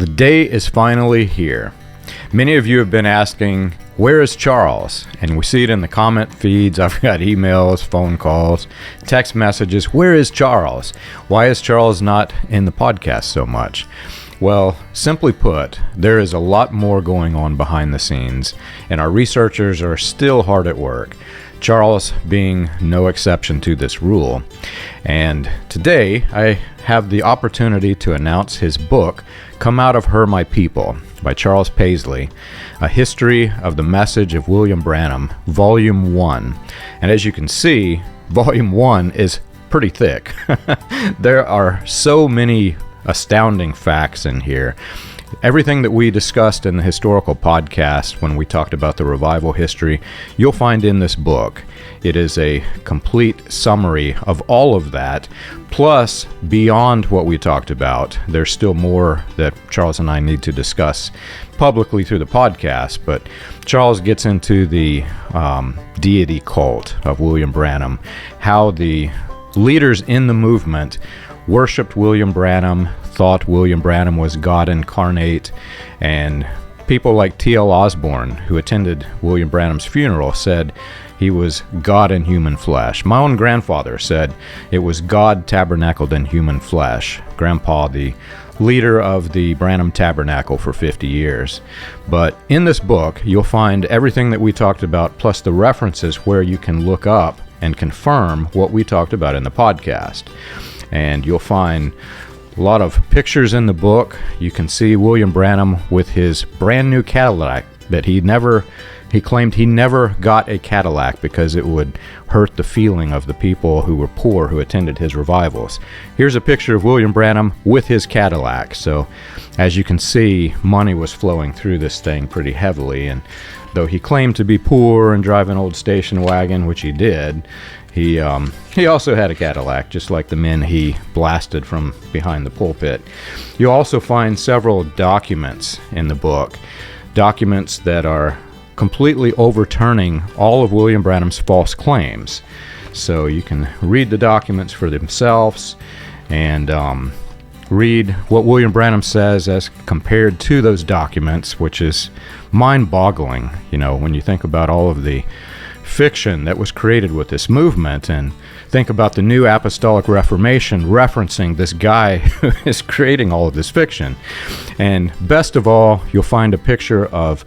The day is finally here. Many of you have been asking, where is Charles? And we see it in the comment feeds. I've got emails, phone calls, text messages. Where is Charles? Why is Charles not in the podcast so much? Well, simply put, there is a lot more going on behind the scenes, and our researchers are still hard at work, Charles being no exception to this rule. And today, I have the opportunity to announce his book, Come Out of Her, My People, by Charles Paisley, A History of the Message of William Branham, Volume 1. And as you can see, Volume 1 is pretty thick. There are so many astounding facts in here. Everything that we discussed in the historical podcast when we talked about the revival history, you'll find in this book. It is a complete summary of all of that, plus beyond what we talked about. There's still more that Charles and I need to discuss publicly through the podcast, but Charles gets into the deity cult of William Branham, how the leaders in the movement worshipped William Branham, thought William Branham was God incarnate, and people like T.L. Osborne, who attended William Branham's funeral, said he was God in human flesh. My own grandfather said it was God tabernacled in human flesh. Grandpa, the leader of the Branham Tabernacle for 50 years. But in this book, you'll find everything that we talked about, plus the references where you can look up and confirm what we talked about in the podcast. And you'll find a lot of pictures in the book. You can see William Branham with his brand new Cadillac that he claimed he never got a Cadillac because it would hurt the feeling of the people who were poor who attended his revivals. Here's a picture of William Branham with his Cadillac. So as you can see, money was flowing through this thing pretty heavily, and though he claimed to be poor and drive an old station wagon, which he did, he also had a Cadillac, just like the men he blasted from behind the pulpit. You'll also find several documents in the book, documents that are completely overturning all of William Branham's false claims. So you can read the documents for themselves and read what William Branham says as compared to those documents, which is mind-boggling, when you think about all of the fiction that was created with this movement, and think about the New Apostolic Reformation referencing this guy who is creating all of this fiction. And best of all, you'll find a picture of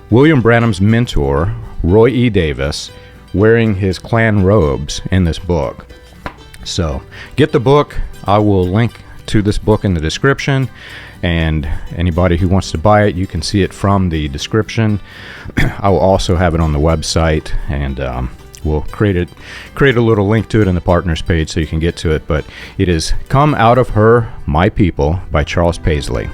William Branham's mentor, Roy E. Davis, wearing his Klan robes in this book. So get the book. I will link to this book in the description, and anybody who wants to buy it, you can see it from the description. I will also have it on the website, and we'll create a little link to it in the partners page so you can get to it. But it is Come Out of Her, My People by Charles Paisley.